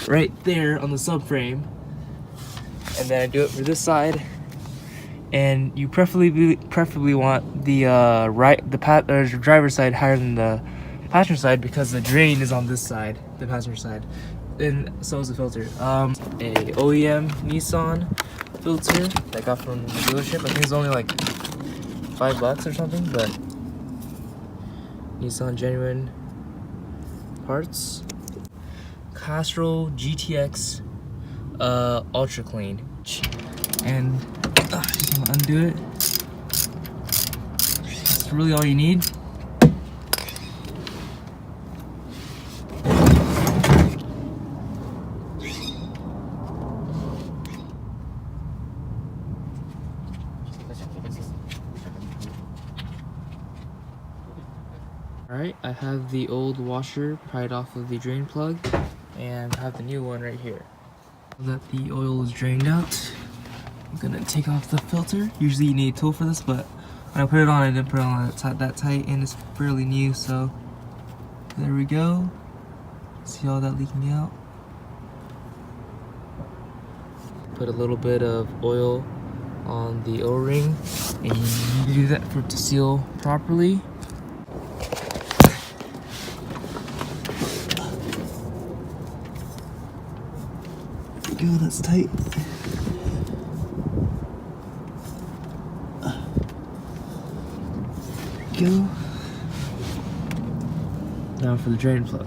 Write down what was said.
right there on the subframe, and then I do it for this side. And you preferably want the driver's side higher than the passenger side, because the drain is on this side, the passenger side, and so is the filter. A OEM Nissan filter that I got from the dealership. I think it's only like $5 or something, but Nissan genuine parts. Castrol GTX Ultra Clean, and just gonna undo it. That's really all you need. Alright, I have the old washer pried off of the drain plug, and I have the new one right here. Now that the oil is drained out, I'm gonna take off the filter. Usually you need a tool for this, but when I put it on, I didn't put it on that tight, and it's fairly new, so there we go. See all that leaking out? Put a little bit of oil on the O-ring, and you need to do that for it to seal properly. There we go, that's tight. Go. Now for the drain plug.